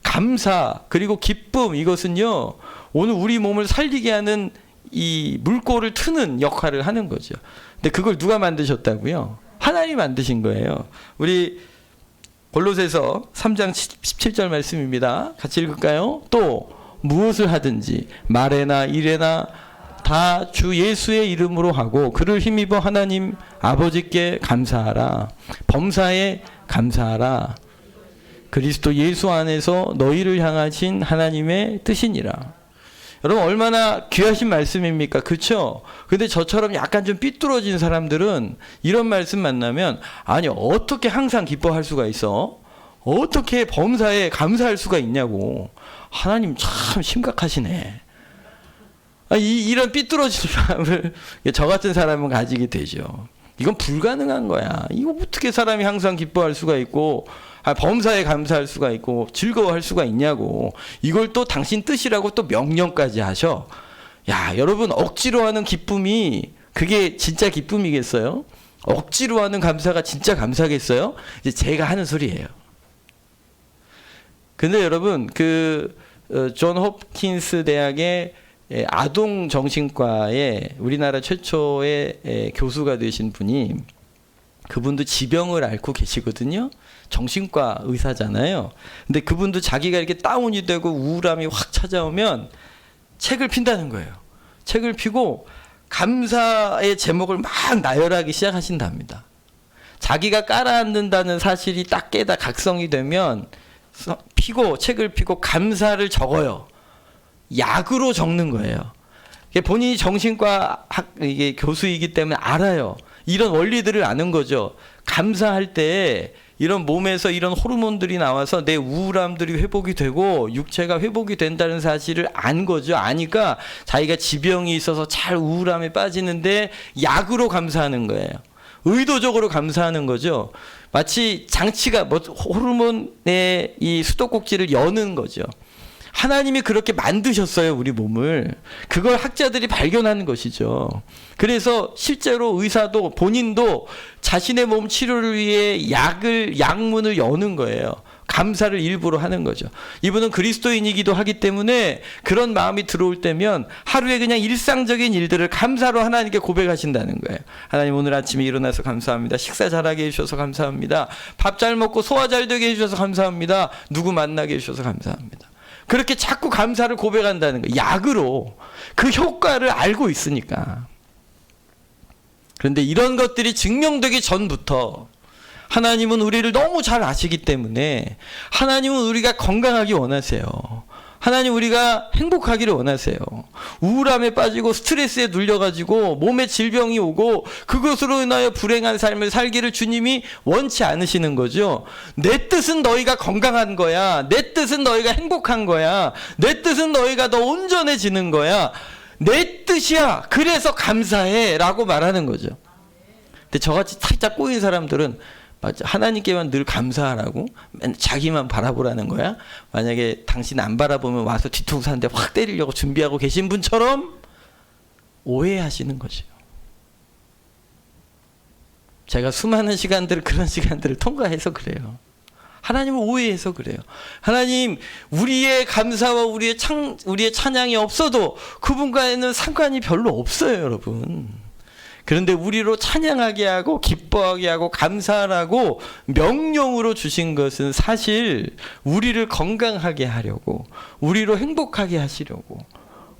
감사 그리고 기쁨, 이것은요 오늘 우리 몸을 살리게 하는 이 물꼬를 트는 역할을 하는 거죠. 근데 그걸 누가 만드셨다고요? 하나님이 만드신 거예요. 우리 골로새서 3장 17절 말씀입니다. 같이 읽을까요? 또 무엇을 하든지 말에나 일에나 다 주 예수의 이름으로 하고 그를 힘입어 하나님 아버지께 감사하라. 범사에 감사하라. 그리스도 예수 안에서 너희를 향하신 하나님의 뜻이니라. 여러분 얼마나 귀하신 말씀입니까? 그렇죠? 근데 저처럼 약간 좀 삐뚤어진 사람들은 이런 말씀 만나면 아니 어떻게 항상 기뻐할 수가 있어? 어떻게 범사에 감사할 수가 있냐고. 하나님 참 심각하시네. 이런 삐뚤어진 사람을 저 같은 사람은 가지게 되죠. 이건 불가능한 거야. 이거 어떻게 사람이 항상 기뻐할 수가 있고 범사에 감사할 수가 있고 즐거워할 수가 있냐고. 이걸 또 당신 뜻이라고 또 명령까지 하셔. 야, 여러분 억지로 하는 기쁨이 그게 진짜 기쁨이겠어요? 억지로 하는 감사가 진짜 감사겠어요? 이제 제가 하는 소리예요. 근데 여러분 존 홉킨스 대학의 아동 정신과의 우리나라 최초의 교수가 되신 분이, 그분도 지병을 앓고 계시거든요. 정신과 의사잖아요. 근데 그분도 자기가 이렇게 다운이 되고 우울함이 확 찾아오면 책을 핀다는 거예요. 책을 피고 감사의 제목을 막 나열하기 시작하신답니다. 자기가 깔아앉는다는 사실이 딱 각성이 되면 책을 피고 감사를 적어요. 약으로 적는 거예요. 본인이 정신과 이게 교수이기 때문에 알아요. 이런 원리들을 아는 거죠. 감사할 때 이런 몸에서 이런 호르몬들이 나와서 내 우울함들이 회복이 되고 육체가 회복이 된다는 사실을 안 거죠. 아니까 자기가 지병이 있어서 잘 우울함에 빠지는데 약으로 감사하는 거예요. 의도적으로 감사하는 거죠. 마치 장치가 호르몬의 이 수도꼭지를 여는 거죠. 하나님이 그렇게 만드셨어요, 우리 몸을. 그걸 학자들이 발견하는 것이죠. 그래서 실제로 의사도 본인도 자신의 몸 치료를 위해 약문을 여는 거예요. 감사를 일부러 하는 거죠. 이분은 그리스도인이기도 하기 때문에 그런 마음이 들어올 때면 하루에 그냥 일상적인 일들을 감사로 하나님께 고백하신다는 거예요. 하나님 오늘 아침에 일어나서 감사합니다. 식사 잘하게 해주셔서 감사합니다. 밥 잘 먹고 소화 잘 되게 해주셔서 감사합니다. 누구 만나게 해주셔서 감사합니다. 그렇게 자꾸 감사를 고백한다는 거예요. 약으로. 그 효과를 알고 있으니까. 그런데 이런 것들이 증명되기 전부터 하나님은 우리를 너무 잘 아시기 때문에 하나님은 우리가 건강하기 원하세요. 하나님 우리가 행복하기를 원하세요. 우울함에 빠지고 스트레스에 눌려가지고 몸에 질병이 오고 그것으로 인하여 불행한 삶을 살기를 주님이 원치 않으시는 거죠. 내 뜻은 너희가 건강한 거야. 내 뜻은 너희가 행복한 거야. 내 뜻은 너희가 더 온전해지는 거야. 내 뜻이야. 그래서 감사해 라고 말하는 거죠. 근데 저같이 살짝 꼬인 사람들은 하나님께만 늘 감사하라고 자기만 바라보라는 거야. 만약에 당신 안 바라보면 와서 뒤통수 한 대 확 때리려고 준비하고 계신 분처럼 오해하시는 거죠. 제가 수많은 시간들 그런 시간들을 통과해서 그래요. 하나님을 오해해서 그래요. 하나님 우리의 감사와 우리의 찬양이 없어도 그분과는 상관이 별로 없어요, 여러분. 그런데 우리로 찬양하게 하고 기뻐하게 하고 감사하라고 명령으로 주신 것은 사실 우리를 건강하게 하려고, 우리로 행복하게 하시려고,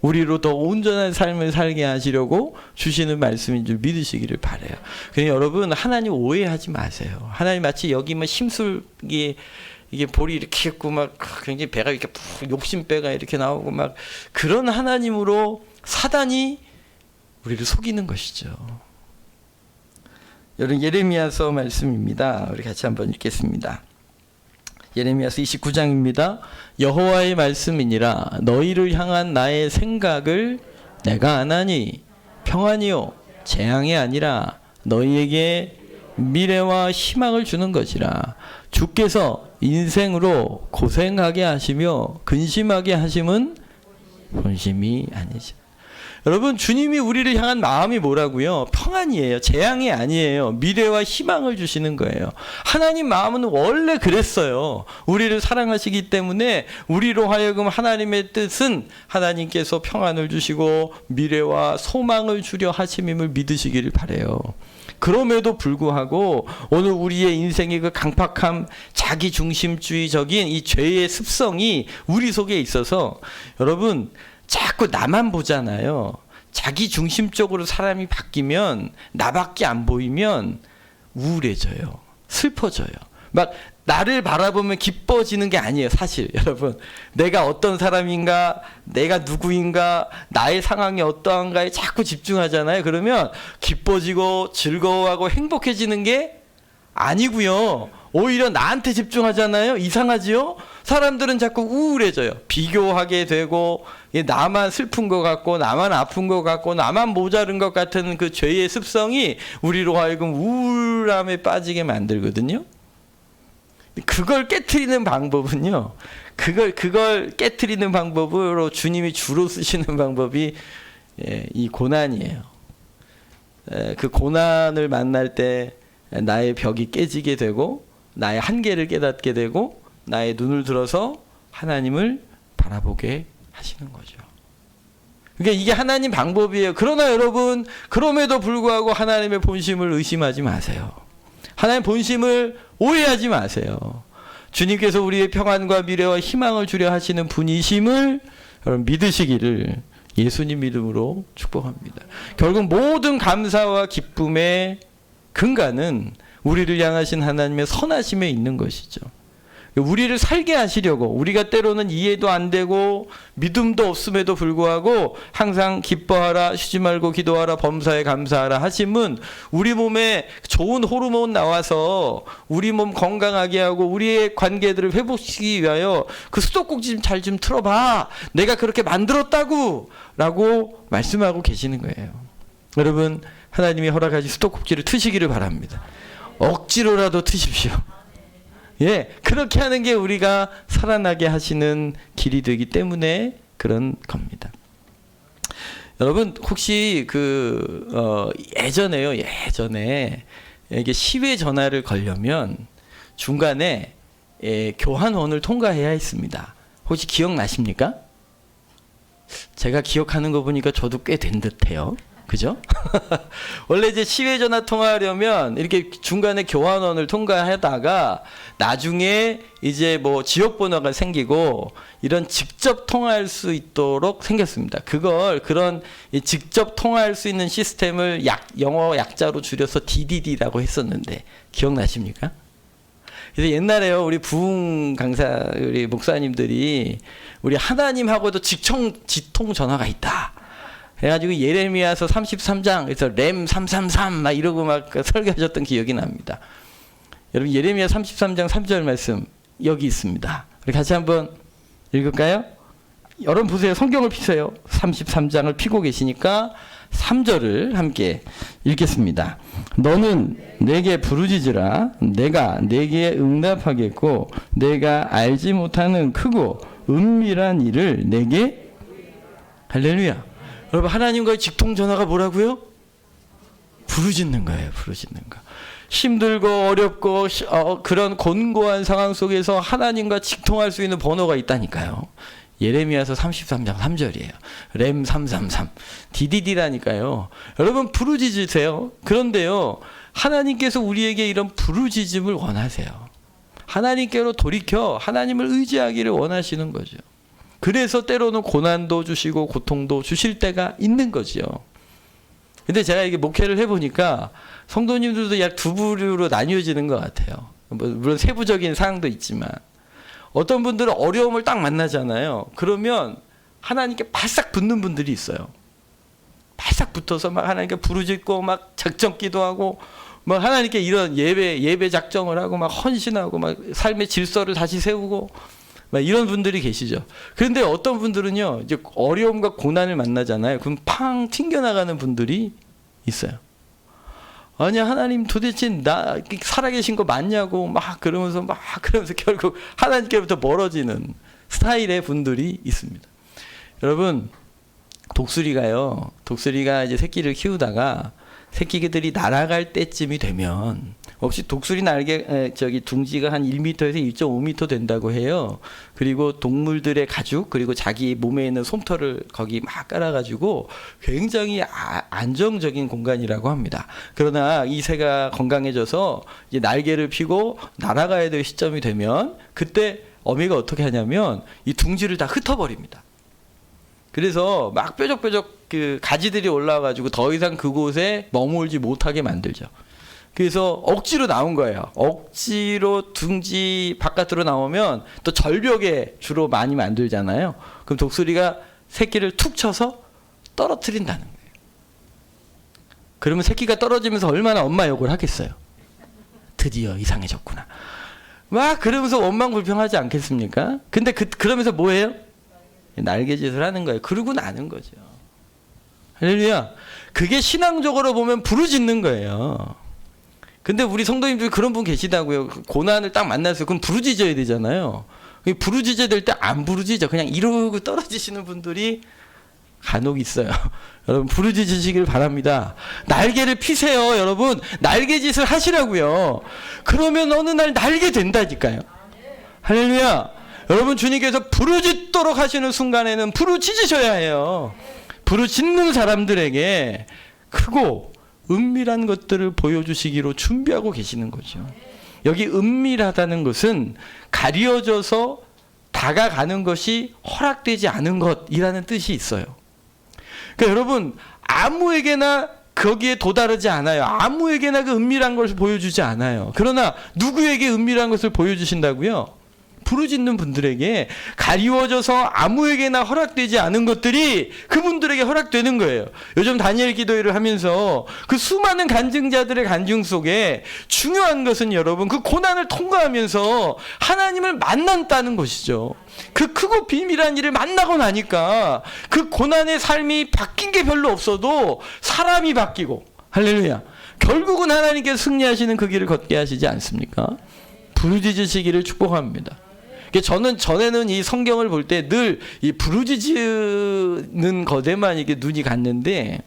우리로 더 온전한 삶을 살게 하시려고 주시는 말씀인 줄 믿으시기를 바라요. 그러니 여러분 하나님 오해하지 마세요. 하나님 마치 여기만 심술기 이게 볼이 이렇게 있고 막 굉장히 배가 이렇게 욕심배가 이렇게 나오고 막 그런 하나님으로 사단이 우리를 속이는 것이죠. 여러분 예레미야서 말씀입니다. 우리 같이 한번 읽겠습니다. 예레미야서 29장입니다. 여호와의 말씀이니라 너희를 향한 나의 생각을 내가 아나니 평안이요 재앙이 아니라 너희에게 미래와 희망을 주는 것이라. 주께서 인생으로 고생하게 하시며 근심하게 하심은 본심이 아니죠. 여러분, 주님이 우리를 향한 마음이 뭐라고요? 평안이에요. 재앙이 아니에요. 미래와 희망을 주시는 거예요. 하나님 마음은 원래 그랬어요. 우리를 사랑하시기 때문에 우리로 하여금 하나님의 뜻은 하나님께서 평안을 주시고 미래와 소망을 주려 하심임을 믿으시기를 바라요. 그럼에도 불구하고 오늘 우리의 인생의 그 강팍함, 자기중심주의적인 이 죄의 습성이 우리 속에 있어서 여러분, 자꾸 나만 보잖아요. 자기중심적으로 사람이 바뀌면, 나밖에 안 보이면 우울해져요. 슬퍼져요. 막 나를 바라보면 기뻐지는 게 아니에요. 사실 여러분, 내가 어떤 사람인가, 내가 누구인가, 나의 상황이 어떠한가에 자꾸 집중하잖아요. 그러면 기뻐지고 즐거워하고 행복해지는 게 아니고요. 오히려 나한테 집중하잖아요. 이상하지요? 사람들은 자꾸 우울해져요. 비교하게 되고, 나만 슬픈 것 같고, 나만 아픈 것 같고, 나만 모자른 것 같은 그 죄의 습성이 우리로 하여금 우울함에 빠지게 만들거든요. 그걸 깨트리는 방법은요. 그걸 깨트리는 방법으로 주님이 주로 쓰시는 방법이 이 고난이에요. 그 고난을 만날 때 나의 벽이 깨지게 되고, 나의 한계를 깨닫게 되고, 나의 눈을 들어서 하나님을 바라보게 하시는 거죠. 그러니까 이게 하나님 방법이에요. 그러나 여러분, 그럼에도 불구하고 하나님의 본심을 의심하지 마세요. 하나님의 본심을 오해하지 마세요. 주님께서 우리의 평안과 미래와 희망을 주려 하시는 분이심을 여러분 믿으시기를 예수님 이름으로 축복합니다. 결국 모든 감사와 기쁨의 근간은 우리를 향하신 하나님의 선하심에 있는 것이죠. 우리를 살게 하시려고, 우리가 때로는 이해도 안 되고 믿음도 없음에도 불구하고 항상 기뻐하라, 쉬지 말고 기도하라, 범사에 감사하라 하심은 우리 몸에 좋은 호르몬 나와서 우리 몸 건강하게 하고 우리의 관계들을 회복시키기 위하여 그 수도꼭지 좀 잘 좀 틀어봐, 내가 그렇게 만들었다고 라고 말씀하고 계시는 거예요. 여러분, 하나님이 허락하신 수도꼭지를 트시기를 바랍니다. 억지로라도 트십시오. 예, 그렇게 하는 게 우리가 살아나게 하시는 길이 되기 때문에 그런 겁니다. 여러분, 혹시 예전에 이게 시외 전화를 걸려면 중간에 교환원을 통과해야 했습니다. 혹시 기억나십니까? 제가 기억하는 거 보니까 저도 꽤 된 듯해요. 그죠? 원래 이제 시외 전화 통화하려면 이렇게 중간에 교환원을 통과하다가 나중에 이제 뭐 지역 번호가 생기고 이런 직접 통화할 수 있도록 생겼습니다. 그런 직접 통화할 수 있는 시스템을 영어 약자로 줄여서 DDD라고 했었는데 기억나십니까? 그래서 옛날에요, 우리 부흥 강사, 우리 목사님들이 우리 하나님하고도 직통 전화가 있다. 그래가지고 예레미야서 33장, 그래서 램 333 막 이러고 막 설교하셨던 기억이 납니다. 여러분, 예레미야 33장 3절 말씀 여기 있습니다. 우리 같이 한번 읽을까요? 여러분 보세요. 성경을 피세요. 33장을 피고 계시니까 3절을 함께 읽겠습니다. 너는 내게 부르짖으라. 내가 내게 응답하겠고 내가 알지 못하는 크고 은밀한 일을 내게. 할렐루야. 여러분, 하나님과의 직통전화가 뭐라고요? 부르짖는 거예요. 부르짖는 거. 힘들고 어렵고 그런 곤고한 상황 속에서 하나님과 직통할 수 있는 번호가 있다니까요. 예레미야서 33장 3절이에요. 램 333 DDD라니까요. 여러분, 부르짖으세요. 그런데요, 하나님께서 우리에게 이런 부르짖음을 원하세요. 하나님께로 돌이켜 하나님을 의지하기를 원하시는 거죠. 그래서 때로는 고난도 주시고 고통도 주실 때가 있는 거지요. 근데 제가 이게 목회를 해보니까 성도님들도 약 두 부류로 나뉘어지는 것 같아요. 물론 세부적인 사항도 있지만 어떤 분들은 어려움을 딱 만나잖아요. 그러면 하나님께 바싹 붙는 분들이 있어요. 바싹 붙어서 막 하나님께 부르짖고 막 작정 기도하고 막 하나님께 이런 예배 작정을 하고 막 헌신하고 막 삶의 질서를 다시 세우고 막 이런 분들이 계시죠. 그런데 어떤 분들은요, 이제 어려움과 고난을 만나잖아요. 그럼 팡 튕겨나가는 분들이 있어요. 아니, 하나님 도대체 나 살아계신 거 맞냐고 막 그러면서 결국 하나님께로부터 멀어지는 스타일의 분들이 있습니다. 여러분, 독수리가 이제 새끼를 키우다가 새끼들이 날아갈 때쯤이 되면, 혹시 독수리 날개 둥지가 한 1m에서 1.5m 된다고 해요. 그리고 동물들의 가죽, 그리고 자기 몸에 있는 솜털을 거기 막 깔아가지고 굉장히 안정적인 공간이라고 합니다. 그러나 이 새가 건강해져서 이제 날개를 펴고 날아가야 될 시점이 되면, 그때 어미가 어떻게 하냐면 이 둥지를 다 흩어버립니다. 그래서 막 뾰족뾰족 그 가지들이 올라와가지고 더 이상 그곳에 머물지 못하게 만들죠. 그래서 억지로 나온 거예요. 억지로 둥지 바깥으로 나오면 또 절벽에 주로 많이 만들잖아요. 그럼 독수리가 새끼를 툭 쳐서 떨어뜨린다는 거예요. 그러면 새끼가 떨어지면서 얼마나 엄마 욕을 하겠어요. 드디어 이상해졌구나. 막 그러면서 원망불평하지 않겠습니까? 근데 그러면서 뭐예요? 날개짓을 하는 거예요. 그러고 나는 거죠. 할렐루야. 그게 신앙적으로 보면 부르짖는 거예요. 근데 우리 성도님들 그런 분 계시다고요. 고난을 딱 만났어요. 그럼 부르짖어야 되잖아요. 부르짖어야 될 때 안 부르짖어. 그냥 이러고 떨어지시는 분들이 간혹 있어요. 여러분 부르짖으시길 바랍니다. 날개를 피세요. 여러분 날개짓을 하시라고요. 그러면 어느 날 날게 된다니까요. 할렐루야. 여러분 주님께서 부르짖도록 하시는 순간에는 부르짖으셔야 해요. 부르짖는 사람들에게 크고 은밀한 것들을 보여주시기로 준비하고 계시는 거죠. 여기 은밀하다는 것은 가려져서 다가가는 것이 허락되지 않은 것이라는 뜻이 있어요. 그러니까 여러분 아무에게나 거기에 도달하지 않아요. 아무에게나 그 은밀한 것을 보여주지 않아요. 그러나 누구에게 은밀한 것을 보여주신다고요? 부르짖는 분들에게 가리워져서 아무에게나 허락되지 않은 것들이 그분들에게 허락되는 거예요. 요즘 다니엘 기도회를 하면서 그 수많은 간증자들의 간증 속에 중요한 것은 여러분 그 고난을 통과하면서 하나님을 만났다는 것이죠. 그 크고 비밀한 일을 만나고 나니까 그 고난의 삶이 바뀐 게 별로 없어도 사람이 바뀌고, 할렐루야, 결국은 하나님께서 승리하시는 그 길을 걷게 하시지 않습니까? 부르짖으시기를 축복합니다. 저는 전에는 이 성경을 볼 때 늘 이 부르짖는 것에만 이게 눈이 갔는데,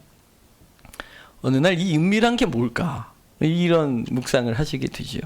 어느 날 이 은밀한 게 뭘까? 이런 묵상을 하시게 되죠.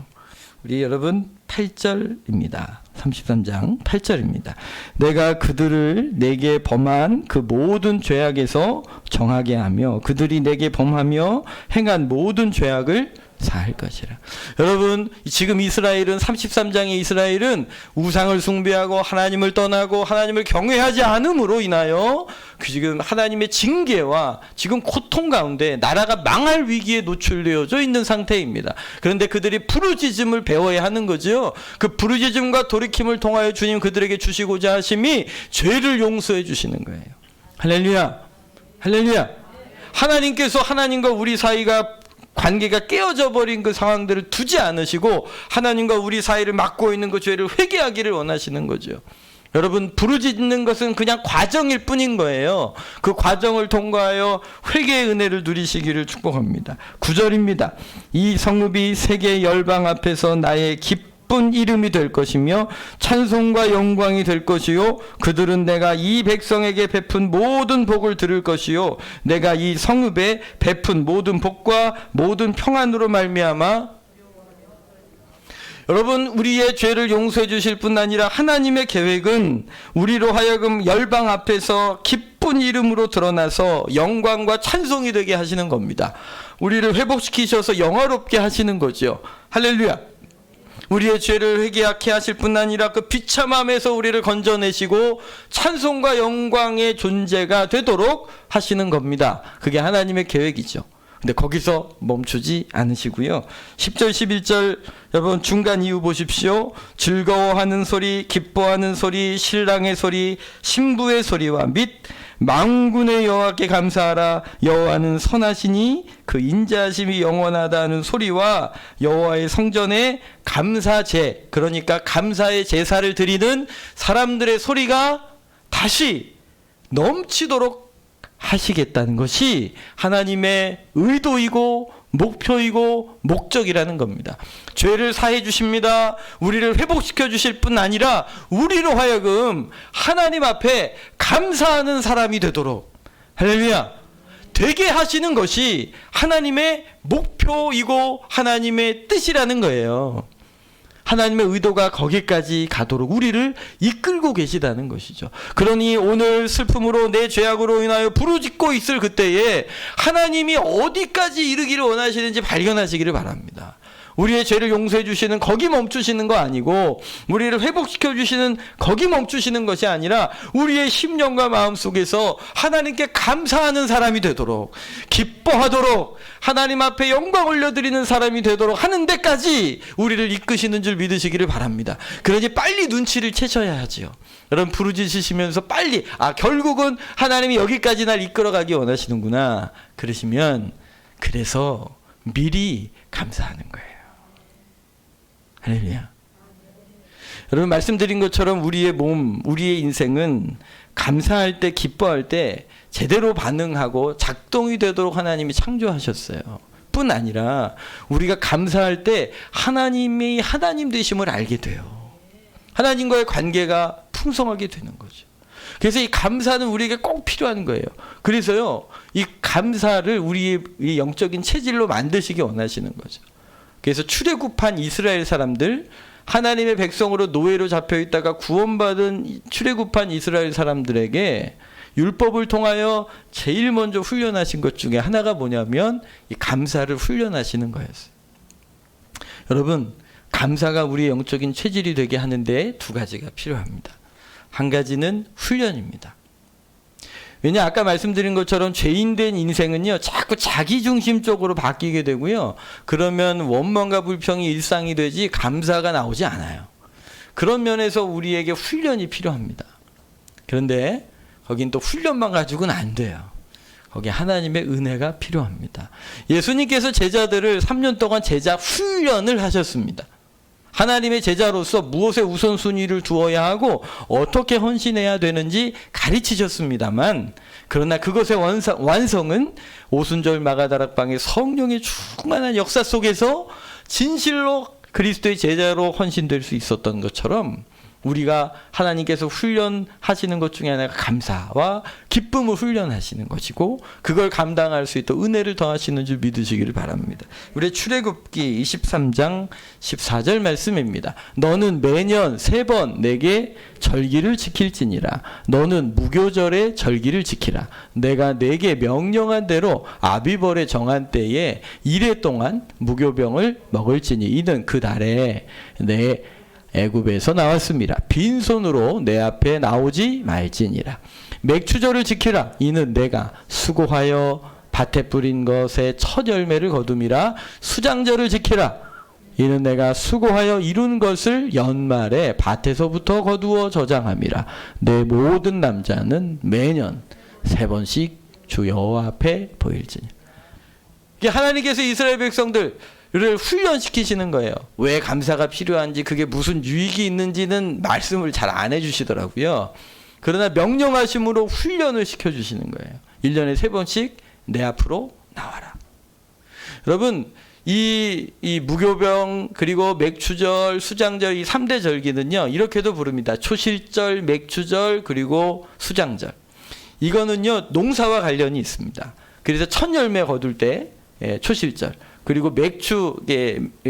우리 여러분 8절입니다. 33장 8절입니다. 내가 그들을 내게 범한 그 모든 죄악에서 정하게 하며 그들이 내게 범하며 행한 모든 죄악을 사할 것이라. 여러분 지금 이스라엘은 33장의 이스라엘은 우상을 숭배하고 하나님을 떠나고 하나님을 경외하지 않음으로 인하여 지금 하나님의 징계와 지금 고통 가운데 나라가 망할 위기에 노출되어져 있는 상태입니다. 그런데 그들이 부르짖음을 배워야 하는 거죠. 그 부르짖음과 돌이킴을 통하여 주님 그들에게 주시고자 하심이 죄를 용서해 주시는 거예요. 할렐루야, 할렐루야. 하나님께서 하나님과 우리 사이가 관계가 깨어져 버린 그 상황들을 두지 않으시고 하나님과 우리 사이를 막고 있는 그 죄를 회개하기를 원하시는 거죠. 여러분 부르짖는 것은 그냥 과정일 뿐인 거예요. 그 과정을 통과하여 회개의 은혜를 누리시기를 축복합니다. 9절입니다. 이 성읍이 세계 열방 앞에서 나의 기쁜 이름이 될 것이며 찬송과 영광이 될 것이요 그들은 내가 이 백성에게 베푼 모든 복을 들을 것이요 내가 이 성읍에 베푼 모든 복과 모든 평안으로 말미암아. 여러분 우리의 죄를 용서해 주실 뿐 아니라 하나님의 계획은 우리로 하여금 열방 앞에서 기쁜 이름으로 드러나서 영광과 찬송이 되게 하시는 겁니다. 우리를 회복시키셔서 영화롭게 하시는 거죠. 할렐루야. 우리의 죄를 회개하게 하실 뿐 아니라 그 비참함에서 우리를 건져내시고 찬송과 영광의 존재가 되도록 하시는 겁니다. 그게 하나님의 계획이죠. 근데 거기서 멈추지 않으시고요. 10절 11절 여러분 중간 이유 보십시오. 즐거워하는 소리, 기뻐하는 소리, 신랑의 소리, 신부의 소리와 및 만군의 여호와께 감사하라. 여호와는 선하시니 그 인자하심이 영원하다 하는 소리와 여호와의 성전에 감사제, 그러니까 감사의 제사를 드리는 사람들의 소리가 다시 넘치도록 하시겠다는 것이 하나님의 의도이고 목표이고 목적이라는 겁니다. 죄를 사해 주십니다. 우리를 회복시켜 주실 뿐 아니라 우리로 하여금 하나님 앞에 감사하는 사람이 되도록 할렐루야. 되게 하시는 것이 하나님의 목표이고 하나님의 뜻이라는 거예요. 하나님의 의도가 거기까지 가도록 우리를 이끌고 계시다는 것이죠. 그러니 오늘 슬픔으로 내 죄악으로 인하여 부르짖고 있을 그때에 하나님이 어디까지 이르기를 원하시는지 발견하시기를 바랍니다. 우리의 죄를 용서해 주시는 거기 멈추시는 거 아니고 우리를 회복시켜 주시는 거기 멈추시는 것이 아니라 우리의 심령과 마음 속에서 하나님께 감사하는 사람이 되도록, 기뻐하도록, 하나님 앞에 영광 올려드리는 사람이 되도록 하는 데까지 우리를 이끄시는 줄 믿으시기를 바랍니다. 그러니 빨리 눈치를 채셔야 하지요. 여러분 부르짖으시면서 빨리 결국은 하나님이 여기까지 날 이끌어가기 원하시는구나 그러시면 그래서 미리 감사하는 거예요. 할렐루야. 여러분 말씀드린 것처럼 우리의 몸, 우리의 인생은 감사할 때, 기뻐할 때 제대로 반응하고 작동이 되도록 하나님이 창조하셨어요. 뿐 아니라 우리가 감사할 때 하나님이 하나님 되심을 알게 돼요. 하나님과의 관계가 풍성하게 되는 거죠. 그래서 이 감사는 우리에게 꼭 필요한 거예요. 그래서요, 이 감사를 우리의 영적인 체질로 만드시기 원하시는 거죠. 그래서 출애굽한 이스라엘 사람들, 하나님의 백성으로 노예로 잡혀 있다가 구원받은 출애굽한 이스라엘 사람들에게 율법을 통하여 제일 먼저 훈련하신 것 중에 하나가 뭐냐면 이 감사를 훈련하시는 거였어요. 여러분, 감사가 우리의 영적인 체질이 되게 하는데 두 가지가 필요합니다. 한 가지는 훈련입니다. 왜냐 아까 말씀드린 것처럼 죄인된 인생은요 자꾸 자기중심적으로 바뀌게 되고요. 그러면 원망과 불평이 일상이 되지 감사가 나오지 않아요. 그런 면에서 우리에게 훈련이 필요합니다. 그런데 거긴 또 훈련만 가지고는 안 돼요. 거기에 하나님의 은혜가 필요합니다. 예수님께서 제자들을 3년 동안 제자 훈련을 하셨습니다. 하나님의 제자로서 무엇에 우선순위를 두어야 하고 어떻게 헌신해야 되는지 가르치셨습니다만 그러나 그것의 완성은 오순절 마가다락방의 성령의 충만한 역사 속에서 진실로 그리스도의 제자로 헌신될 수 있었던 것처럼 우리가 하나님께서 훈련하시는 것 중에 하나가 감사와 기쁨을 훈련하시는 것이고 그걸 감당할 수 있도록 은혜를 더하시는 줄 믿으시기를 바랍니다. 우리 출애굽기 23장 14절 말씀입니다. 너는 매년 3번 내게 절기를 지킬지니라. 너는 무교절의 절기를 지키라. 내가 내게 명령한 대로 아비벌에 정한 때에 1회 동안 무교병을 먹을지니 이는 그 달에 내 애굽에서 나왔습니다. 빈손으로 내 앞에 나오지 말지니라. 맥추절을 지키라. 이는 내가 수고하여 밭에 뿌린 것의 첫 열매를 거둠이라. 수장절을 지키라. 이는 내가 수고하여 이룬 것을 연말에 밭에서부터 거두어 저장함이라. 내 모든 남자는 매년 3번씩 주 여호와 앞에 보일지니. 하나님께서 이스라엘 백성들 를 훈련시키시는 거예요. 왜 감사가 필요한지 그게 무슨 유익이 있는지는 말씀을 잘 안 해주시더라고요. 그러나 명령하심으로 훈련을 시켜주시는 거예요. 1년에 3번씩 내 앞으로 나와라. 여러분 이 무교병 그리고 맥추절 수장절 이 3대 절기는요 이렇게도 부릅니다. 초실절 맥추절 그리고 수장절. 이거는요 농사와 관련이 있습니다. 그래서 첫 열매 거둘 때 초실절 그리고 맥주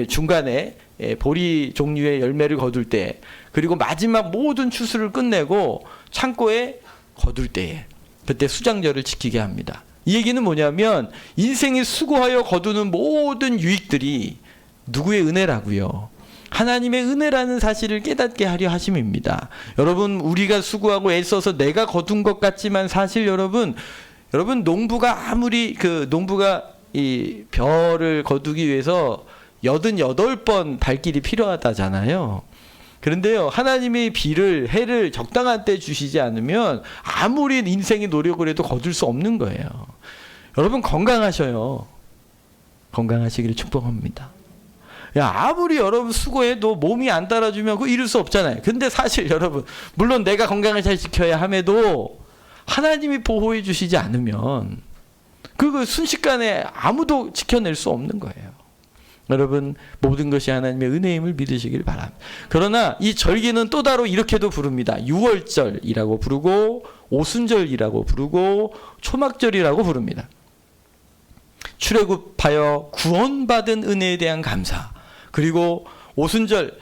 중간에 보리 종류의 열매를 거둘 때 그리고 마지막 모든 추수를 끝내고 창고에 거둘 때에 그때 수장절을 지키게 합니다. 이 얘기는 뭐냐면 인생이 수고하여 거두는 모든 유익들이 누구의 은혜라고요? 하나님의 은혜라는 사실을 깨닫게 하려 하심입니다. 여러분 우리가 수고하고 애써서 내가 거둔 것 같지만 사실 여러분 농부가 아무리 농부가 이 벼를 거두기 위해서 88번 발길이 필요하다잖아요. 그런데요, 하나님이 비를, 해를 적당한 때 주시지 않으면 아무리 인생이 노력을 해도 거둘 수 없는 거예요. 여러분 건강하셔요. 건강하시기를 축복합니다. 아무리 여러분 수고해도 몸이 안 따라주면 그거 이룰 수 없잖아요. 근데 사실 여러분, 물론 내가 건강을 잘 지켜야 함에도 하나님이 보호해 주시지 않으면 그거 순식간에 아무도 지켜낼 수 없는 거예요. 여러분 모든 것이 하나님의 은혜임을 믿으시길 바랍니다. 그러나 이 절기는 또 다른 이렇게도 부릅니다. 유월절이라고 부르고 오순절이라고 부르고 초막절이라고 부릅니다. 출애굽하여 구원받은 은혜에 대한 감사, 그리고 오순절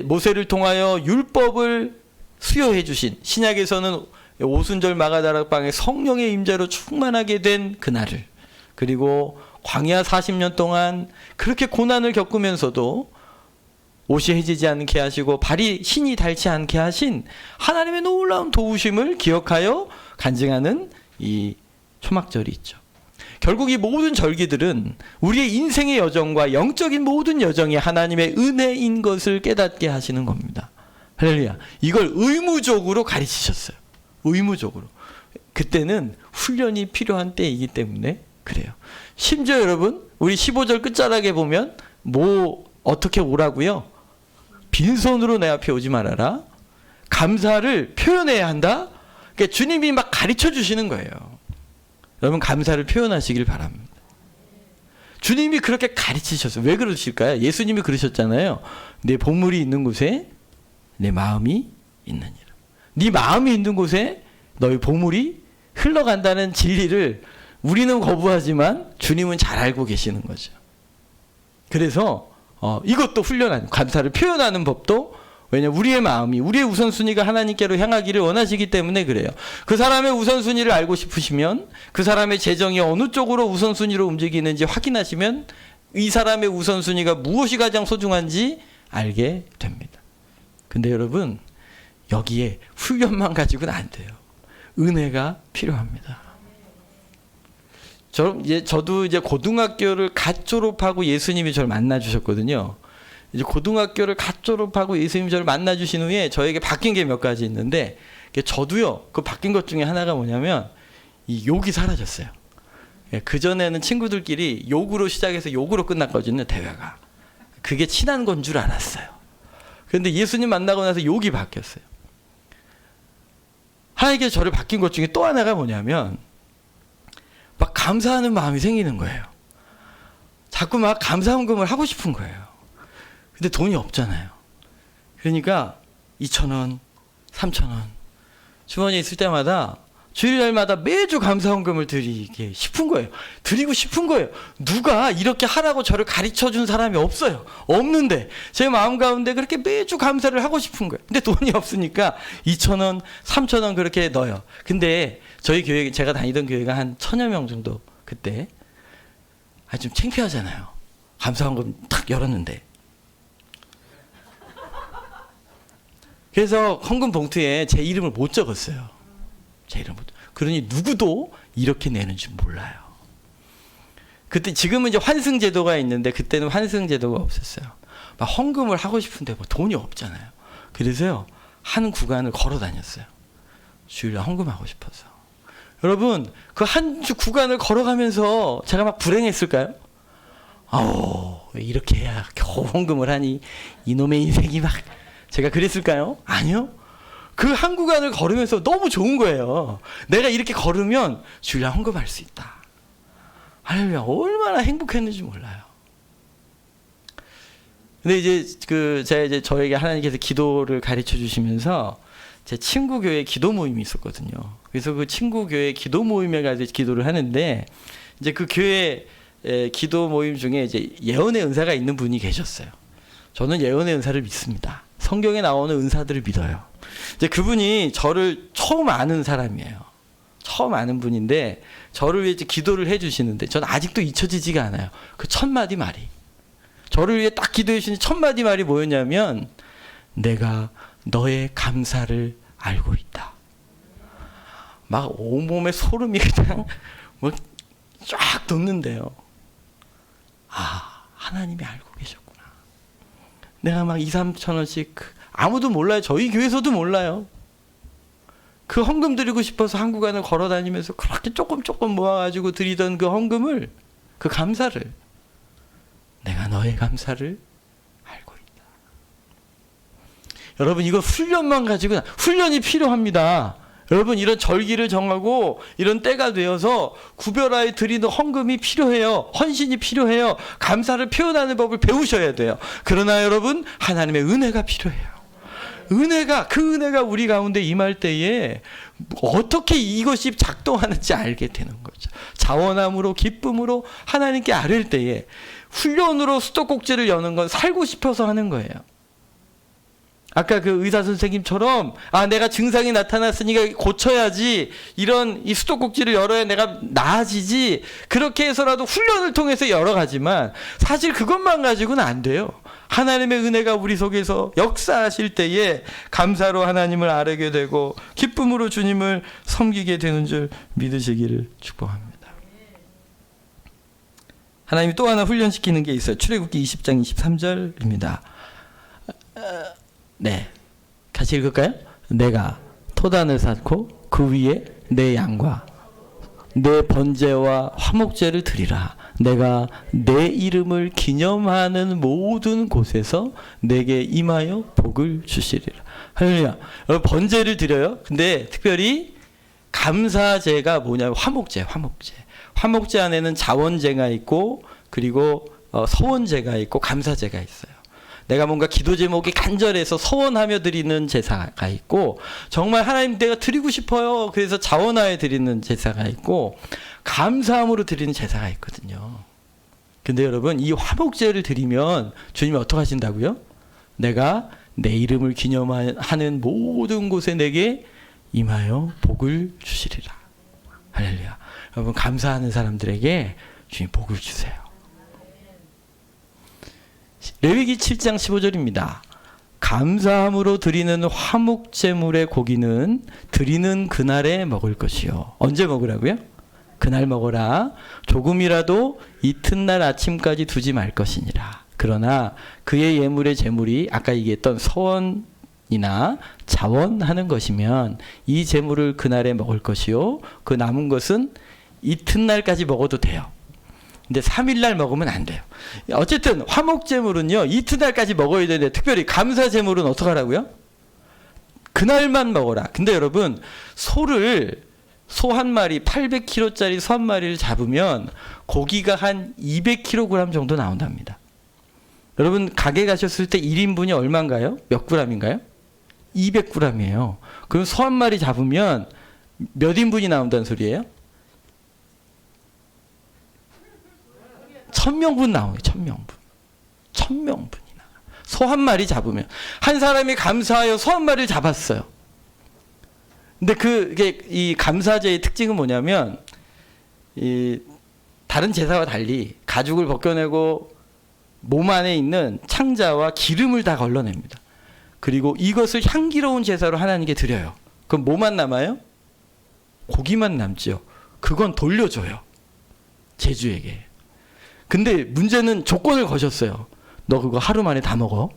모세를 통하여 율법을 수여해 주신, 신약에서는 오순절 마가다락방에 성령의 임재로 충만하게 된 그날을, 그리고 광야 40년 동안 그렇게 고난을 겪으면서도 옷이 해지지 않게 하시고 발이 신이 닳지 않게 하신 하나님의 놀라운 도우심을 기억하여 간증하는 이 초막절이 있죠. 결국 이 모든 절기들은 우리의 인생의 여정과 영적인 모든 여정이 하나님의 은혜인 것을 깨닫게 하시는 겁니다. 할렐루야. 이걸 의무적으로 가르치셨어요. 의무적으로. 그때는 훈련이 필요한 때이기 때문에 그래요. 심지어 여러분, 우리 15절 끝자락에 보면 어떻게 오라고요? 빈손으로 내 앞에 오지 말아라. 감사를 표현해야 한다. 그러니까 주님이 막 가르쳐 주시는 거예요. 여러분 감사를 표현하시길 바랍니다. 주님이 그렇게 가르치셨어요. 왜 그러실까요? 예수님이 그러셨잖아요. 내 보물이 있는 곳에 내 마음이 있느니라. 네 마음이 있는 곳에 너의 보물이 흘러간다는 진리를 우리는 거부하지만 주님은 잘 알고 계시는 거죠. 그래서 이것도 훈련하는, 감사를 표현하는 법도, 왜냐하면 우리의 마음이, 우리의 우선순위가 하나님께로 향하기를 원하시기 때문에 그래요. 그 사람의 우선순위를 알고 싶으시면, 그 사람의 재정이 어느 쪽으로 우선순위로 움직이는지 확인하시면 이 사람의 우선순위가 무엇이 가장 소중한지 알게 됩니다. 근데 여러분, 여기에 훈련만 가지고는 안 돼요. 은혜가 필요합니다. 저도 이제 고등학교를 갓 졸업하고 예수님이 저를 만나 주셨거든요. 이제 고등학교를 갓 졸업하고 예수님이 저를 만나 주신 후에 저에게 바뀐 게 몇 가지 있는데, 저도요, 그 바뀐 것 중에 하나가 뭐냐면 이 욕이 사라졌어요. 그전에는 친구들끼리 욕으로 시작해서 욕으로 끝났거든요, 대화가. 그게 친한 건 줄 알았어요. 그런데 예수님 만나고 나서 욕이 바뀌었어요. 하나님께서 저를 바뀐 것 중에 또 하나가 뭐냐면 막 감사하는 마음이 생기는 거예요. 자꾸 막 감사 헌금을 하고 싶은 거예요. 근데 돈이 없잖아요. 그러니까 2,000원, 3,000원 주머니에 있을 때마다 주일날마다 매주 감사 헌금을 드리고 싶은 거예요. 누가 이렇게 하라고 저를 가르쳐준 사람이 없어요. 없는데 제 마음 가운데 그렇게 매주 감사를 하고 싶은 거예요. 근데 돈이 없으니까 2,000원, 3,000원 그렇게 넣어요. 근데 저희 교회, 제가 다니던 교회가 한 1,000여 명 정도, 그때 좀 창피하잖아요. 감사 헌금 탁 열었는데. 그래서 헌금 봉투에 제 이름을 못 적었어요. 그러니 누구도 이렇게 내는 줄 몰라요. 그때, 지금은 이제 환승 제도가 있는데 그때는 환승 제도가 없었어요. 막 헌금을 하고 싶은데 뭐 돈이 없잖아요. 그래서요, 한 구간을 걸어 다녔어요. 주일날 헌금하고 싶어서. 여러분, 그 한 주 구간을 걸어가면서 제가 막 불행했을까요? 왜 이렇게 해야 겨우 헌금을 하니 이놈의 인생이 막, 제가 그랬을까요? 아니요. 그 한 구간을 걸으면서 너무 좋은 거예요. 내가 이렇게 걸으면 주일날 헌금할 수 있다. 할렐루야. 얼마나 행복했는지 몰라요. 근데 이제 제가 저에게 하나님께서 기도를 가르쳐 주시면서 제 친구 교회 기도 모임이 있었거든요. 그래서 그 친구 교회 기도 모임에 가서 기도를 하는데, 이제 그 교회 기도 모임 중에 이제 예언의 은사가 있는 분이 계셨어요. 저는 예언의 은사를 믿습니다. 성경에 나오는 은사들을 믿어요. 이제 그분이 저를 처음 아는 사람이에요. 처음 아는 분인데 저를 위해 기도를 해주시는데 저는 아직도 잊혀지지가 않아요. 그 첫 마디 말이, 저를 위해 딱 기도해 주신 첫 마디 말이 뭐였냐면, 내가 너의 감사를 알고 있다. 막 온몸에 소름이 그냥 뭐 쫙 돋는데요. 하나님이 알고 계셨구나. 내가 막 2,000~3,000 원씩, 아무도 몰라요. 저희 교회에서도 몰라요. 그 헌금 드리고 싶어서 한 구간을 걸어 다니면서 그렇게 조금 모아가지고 드리던 그 헌금을, 그 감사를, 내가 너의 감사를 알고 있다. 여러분, 이거 훈련만 가지고는, 훈련이 필요합니다. 여러분 이런 절기를 정하고 이런 때가 되어서 구별하여 드리는 헌금이 필요해요. 헌신이 필요해요. 감사를 표현하는 법을 배우셔야 돼요. 그러나 여러분 하나님의 은혜가 필요해요. 그 은혜가 우리 가운데 임할 때에 어떻게 이것이 작동하는지 알게 되는 거죠. 자원함으로 기쁨으로 하나님께 아뢰을 때에 훈련으로 수도꼭지를 여는 건 살고 싶어서 하는 거예요. 아까 그 의사 선생님처럼 내가 증상이 나타났으니까 고쳐야지, 이런 이 수도꼭지를 열어야 내가 나아지지, 그렇게 해서라도 훈련을 통해서 열어가지만 사실 그것만 가지고는 안 돼요. 하나님의 은혜가 우리 속에서 역사하실 때에 감사로 하나님을 아뢰게 되고 기쁨으로 주님을 섬기게 되는 줄 믿으시기를 축복합니다. 하나님이 또 하나 훈련시키는 게 있어요. 출애굽기 20장 23절입니다. 네, 같이 읽을까요? 내가 토단을 쌓고 그 위에 내 양과 내 번제와 화목제를 드리라. 내가 내 이름을 기념하는 모든 곳에서 내게 임하여 복을 주시리라. 할렐루야. 번제를 드려요. 근데 특별히 감사제가 뭐냐면 화목제. 화목제 안에는 자원제가 있고 그리고 서원제가 있고 감사제가 있어요. 내가 뭔가 기도 제목이 간절해서 서원하며 드리는 제사가 있고, 정말 하나님 내가 드리고 싶어요, 그래서 자원하여 드리는 제사가 있고, 감사함으로 드리는 제사가 있거든요. 근데 여러분 이 화목제를 드리면 주님이 어떻게 하신다고요? 내가 내 이름을 기념하는 모든 곳에 내게 임하여 복을 주시리라. 할렐루야. 여러분 감사하는 사람들에게 주님 복을 주세요. 레위기 7장 15절입니다. 감사함으로 드리는 화목제물의 고기는 드리는 그날에 먹을 것이요. 언제 먹으라고요? 그날 먹어라. 조금이라도 이튿날 아침까지 두지 말 것이니라. 그러나 그의 예물의 제물이 아까 얘기했던 서원이나 자원하는 것이면 이 제물을 그날에 먹을 것이요. 그 남은 것은 이튿날까지 먹어도 돼요. 근데 3일날 먹으면 안 돼요. 어쨌든 화목제물은요 이튿날까지 먹어야 되는데, 특별히 감사제물은 어떻게 하라고요? 그날만 먹어라. 근데 여러분 소 한 마리 800kg짜리 소 한 마리를 잡으면 고기가 한 200kg 정도 나온답니다. 여러분 가게 가셨을 때 1인분이 얼마인가요? 몇 g인가요? 200g이에요. 그럼 소 한 마리 잡으면 몇 인분이 나온다는 소리예요? 1000명분 나와요. 1000명분이 나와요. 소 한 마리 잡으면. 한 사람이 감사하여 소 한 마리를 잡았어요. 근데 이 감사제의 특징은 뭐냐면, 다른 제사와 달리 가죽을 벗겨내고 몸 안에 있는 창자와 기름을 다 걸러냅니다. 그리고 이것을 향기로운 제사로 하나님께 드려요. 그럼 뭐만 남아요? 고기만 남죠. 그건 돌려줘요. 제주에게. 근데 문제는 조건을 거셨어요. 너 그거 하루 만에 다 먹어?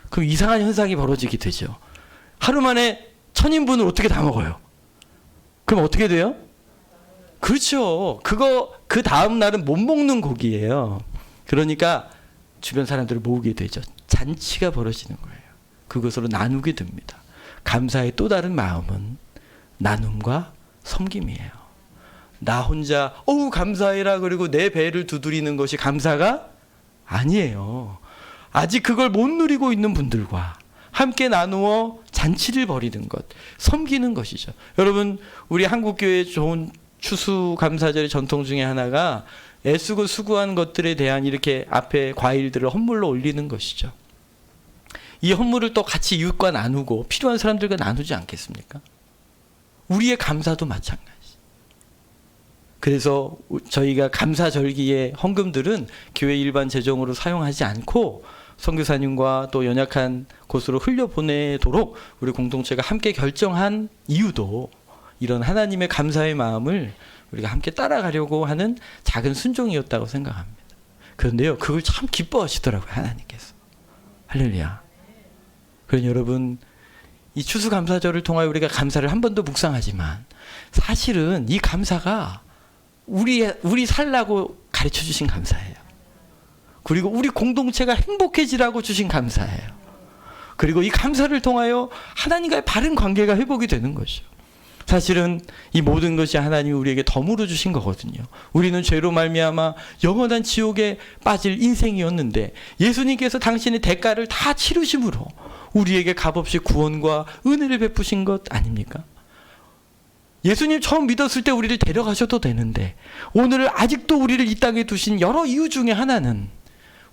그럼 이상한 현상이 벌어지게 되죠. 하루 만에 1000인분을 어떻게 다 먹어요? 그럼 어떻게 돼요? 그렇죠. 그 다음 날은 못 먹는 고기예요. 그러니까 주변 사람들을 모으게 되죠. 잔치가 벌어지는 거예요. 그것으로 나누게 됩니다. 감사의 또 다른 마음은 나눔과 섬김이에요. 나 혼자 감사해라 그리고 내 배를 두드리는 것이 감사가 아니에요. 아직 그걸 못 누리고 있는 분들과 함께 나누어 잔치를 벌이는 것, 섬기는 것이죠. 여러분 우리 한국교회의 좋은 추수감사절의 전통 중에 하나가 애쓰고 수고한 것들에 대한 이렇게 앞에 과일들을 헌물로 올리는 것이죠. 이 헌물을 또 같이 이웃과 나누고 필요한 사람들과 나누지 않겠습니까? 우리의 감사도 마찬가지. 그래서 저희가 감사절기의 헌금들은 교회 일반 재정으로 사용하지 않고 선교사님과 또 연약한 곳으로 흘려보내도록 우리 공동체가 함께 결정한 이유도 이런 하나님의 감사의 마음을 우리가 함께 따라가려고 하는 작은 순종이었다고 생각합니다. 그런데요, 그걸 참 기뻐하시더라고요, 하나님께서. 할렐루야. 그러니 여러분, 이 추수감사절을 통하여 우리가 감사를 한 번 더 묵상하지만 사실은 이 감사가 우리 살라고 가르쳐 주신 감사예요. 그리고 우리 공동체가 행복해지라고 주신 감사예요. 그리고 이 감사를 통하여 하나님과의 바른 관계가 회복이 되는 것이죠. 사실은 이 모든 것이 하나님이 우리에게 덤으로 주신 거거든요. 우리는 죄로 말미암아 영원한 지옥에 빠질 인생이었는데 예수님께서 당신의 대가를 다 치르심으로 우리에게 값없이 구원과 은혜를 베푸신 것 아닙니까? 예수님 처음 믿었을 때 우리를 데려가셔도 되는데 오늘 아직도 우리를 이 땅에 두신 여러 이유 중에 하나는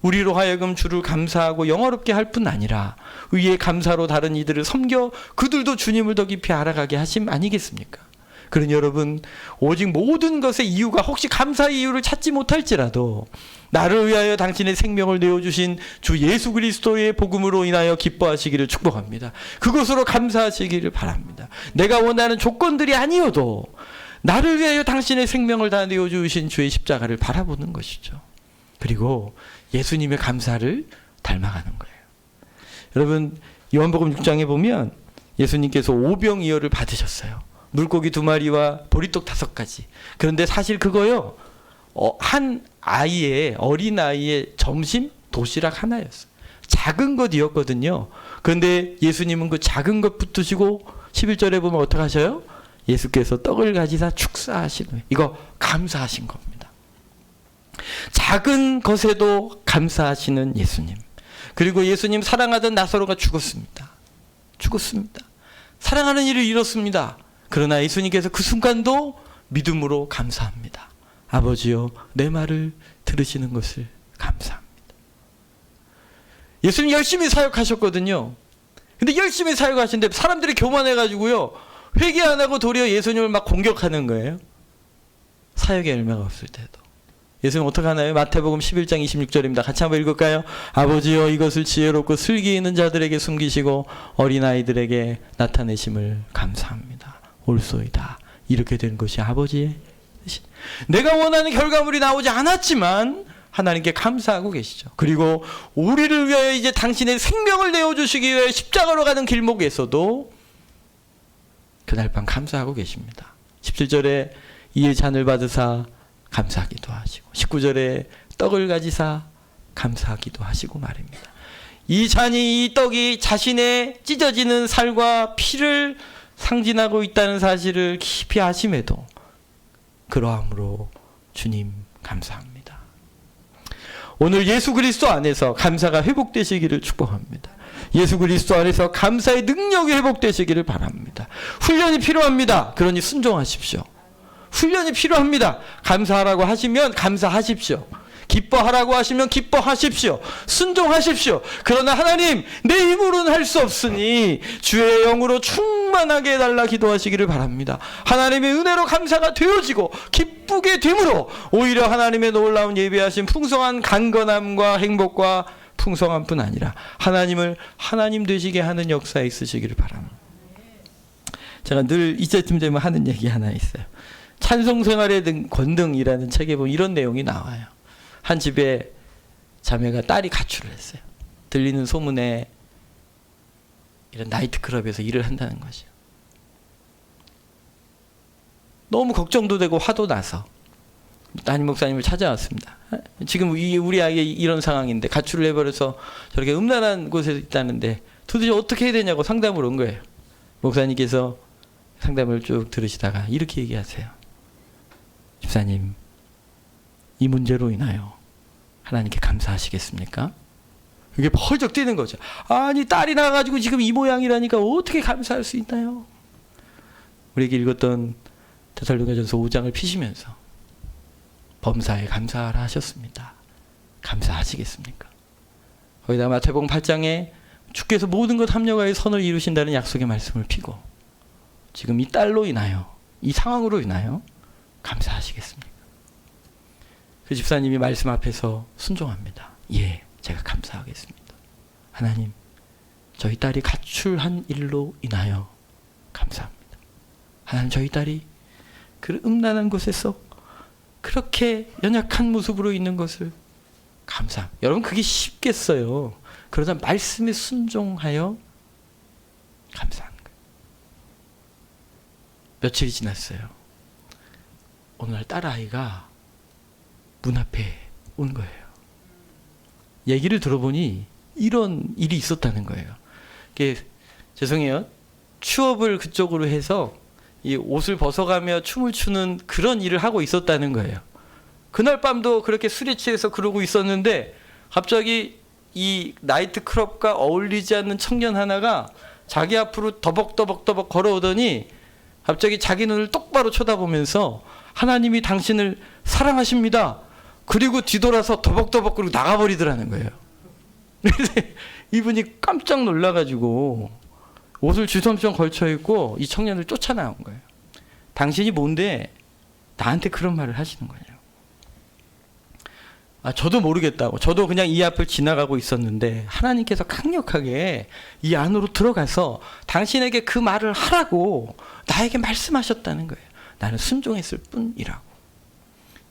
우리로 하여금 주를 감사하고 영화롭게 할 뿐 아니라 의의 감사로 다른 이들을 섬겨 그들도 주님을 더 깊이 알아가게 하심 아니겠습니까? 그러니 여러분, 오직 모든 것의 이유가 혹시 감사의 이유를 찾지 못할지라도 나를 위하여 당신의 생명을 내어주신 주 예수 그리스도의 복음으로 인하여 기뻐하시기를 축복합니다. 그것으로 감사하시기를 바랍니다. 내가 원하는 조건들이 아니어도 나를 위하여 당신의 생명을 다 내어주신 주의 십자가를 바라보는 것이죠. 그리고 예수님의 감사를 닮아가는 거예요. 여러분, 요한복음 6장에 보면 예수님께서 오병이어를 받으셨어요. 물고기 2마리와 보리떡 5가지. 그런데 사실 그거요, 한 아이의, 어린 아이의 점심 도시락 하나였어요. 작은 것이었거든요. 그런데 예수님은 그 작은 것 붙드시고 11절에 보면 어떻게 하셔요? 예수께서 떡을 가지사 축사하신 거예요. 이거 감사하신 겁니다. 작은 것에도 감사하시는 예수님. 그리고 예수님 사랑하던 나사로가 죽었습니다. 사랑하는 이를 잃었습니다. 그러나 예수님께서 그 순간도 믿음으로 감사합니다. 아버지여, 내 말을 들으시는 것을 감사합니다. 예수님 열심히 사역하셨거든요. 근데 열심히 사역하시는데 사람들이 교만해가지고요, 회개 안 하고 도리어 예수님을 막 공격하는 거예요. 사역의 열매가 없을 때도. 예수님 어떻게 하나요? 마태복음 11장 26절입니다. 같이 한번 읽을까요? 아버지여, 이것을 지혜롭고 슬기 있는 자들에게 숨기시고 어린아이들에게 나타내심을 감사합니다. 옳소이다. 이렇게 된 것이 아버지의 뜻이. 내가 원하는 결과물이 나오지 않았지만 하나님께 감사하고 계시죠. 그리고 우리를 위하여 이제 당신의 생명을 내어주시기 위해 십자가로 가는 길목에서도 그날 밤 감사하고 계십니다. 17절에 이의 잔을 받으사 감사하기도 하시고 19절에 떡을 가지사 감사하기도 하시고 말입니다. 이 잔이, 이 떡이 자신의 찢어지는 살과 피를 상징하고 있다는 사실을 깊이 아심에도 그러함으로 주님 감사합니다. 오늘 예수 그리스도 안에서 감사가 회복되시기를 축복합니다. 예수 그리스도 안에서 감사의 능력이 회복되시기를 바랍니다. 훈련이 필요합니다. 그러니 순종하십시오. 훈련이 필요합니다. 감사하라고 하시면 감사하십시오. 기뻐하라고 하시면 기뻐하십시오. 순종하십시오. 그러나 하나님, 내 힘으로는 할 수 없으니 주의 영으로 충만하게 해달라 기도하시기를 바랍니다. 하나님의 은혜로 감사가 되어지고 기쁘게 됨으로 오히려 하나님의 놀라운 예배하신 풍성한 강건함과 행복과 풍성함뿐 아니라 하나님을 하나님 되시게 하는 역사에 있으시기를 바랍니다. 제가 늘 이때쯤 되면 하는 얘기 하나 있어요. 찬송생활의 권능이라는 책에 보면 이런 내용이 나와요. 한 집에 자매가 딸이 가출을 했어요. 들리는 소문에 이런 나이트클럽에서 일을 한다는 것이요. 너무 걱정도 되고 화도 나서 담임 목사님을 찾아왔습니다. 지금 우리 아이의 이런 상황인데 가출을 해버려서 저렇게 음란한 곳에 있다는데 도대체 어떻게 해야 되냐고 상담을 온 거예요. 목사님께서 상담을 쭉 들으시다가 이렇게 얘기하세요. 집사님, 이 문제로 인하여 하나님께 감사하시겠습니까? 이게 펄쩍 뛰는 거죠. 아니, 딸이 나가지고 지금 이 모양이라니까 어떻게 감사할 수 있나요? 우리에게 읽었던 데살로니가전서 5장을 피시면서 범사에 감사하라 하셨습니다. 감사하시겠습니까? 거기다가 마태복음 8장에 주께서 모든 것 합력하여 선을 이루신다는 약속의 말씀을 피고 지금 이 딸로 인하여, 이 상황으로 인하여 감사하시겠습니까? 그 집사님이 말씀 앞에서 순종합니다. 예, 제가 감사하겠습니다. 하나님, 저희 딸이 가출한 일로 인하여 감사합니다. 하나님, 저희 딸이 그 음란한 곳에서 그렇게 연약한 모습으로 있는 것을 감사합니다. 여러분, 그게 쉽겠어요. 그러다 말씀에 순종하여 감사하는 거예요. 며칠이 지났어요. 어느 날 딸아이가 문 앞에 온 거예요. 얘기를 들어보니 이런 일이 있었다는 거예요. 이게 죄송해요. 취업을 그쪽으로 해서 이 옷을 벗어가며 춤을 추는 그런 일을 하고 있었다는 거예요. 그날 밤도 그렇게 술에 취해서 그러고 있었는데 갑자기 이 나이트클럽과 어울리지 않는 청년 하나가 자기 앞으로 더벅더벅 걸어오더니 갑자기 자기 눈을 똑바로 쳐다보면서 하나님이 당신을 사랑하십니다. 그리고 뒤돌아서 더벅더벅 그러고 나가버리더라는 거예요. 그래서 이분이 깜짝 놀라가지고 옷을 주섬주섬 걸쳐 입고 이 청년을 쫓아나온 거예요. 당신이 뭔데 나한테 그런 말을 하시는 거예요. 저도 모르겠다고. 저도 그냥 이 앞을 지나가고 있었는데 하나님께서 강력하게 이 안으로 들어가서 당신에게 그 말을 하라고 나에게 말씀하셨다는 거예요. 나는 순종했을 뿐이라고.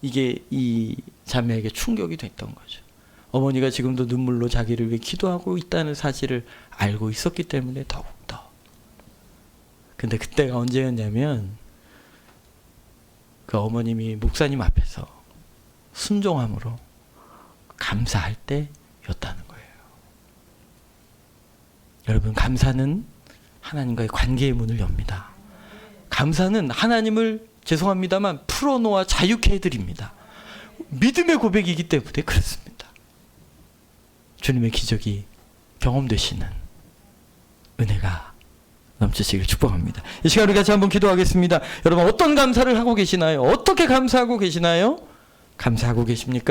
이게 이 자매에게 충격이 됐던 거죠. 어머니가 지금도 눈물로 자기를 위해 기도하고 있다는 사실을 알고 있었기 때문에 더욱더. 근데 그때가 언제였냐면 그 어머님이 목사님 앞에서 순종함으로 감사할 때였다는 거예요. 여러분, 감사는 하나님과의 관계의 문을 엽니다. 감사는 하나님을 죄송합니다만 풀어놓아 자유케 해드립니다. 믿음의 고백이기 때문에 그렇습니다. 주님의 기적이 경험되시는 은혜가 넘치시길 축복합니다. 이 시간 우리 같이 한번 기도하겠습니다. 여러분, 어떤 감사를 하고 계시나요? 어떻게 감사하고 계시나요? 감사하고 계십니까?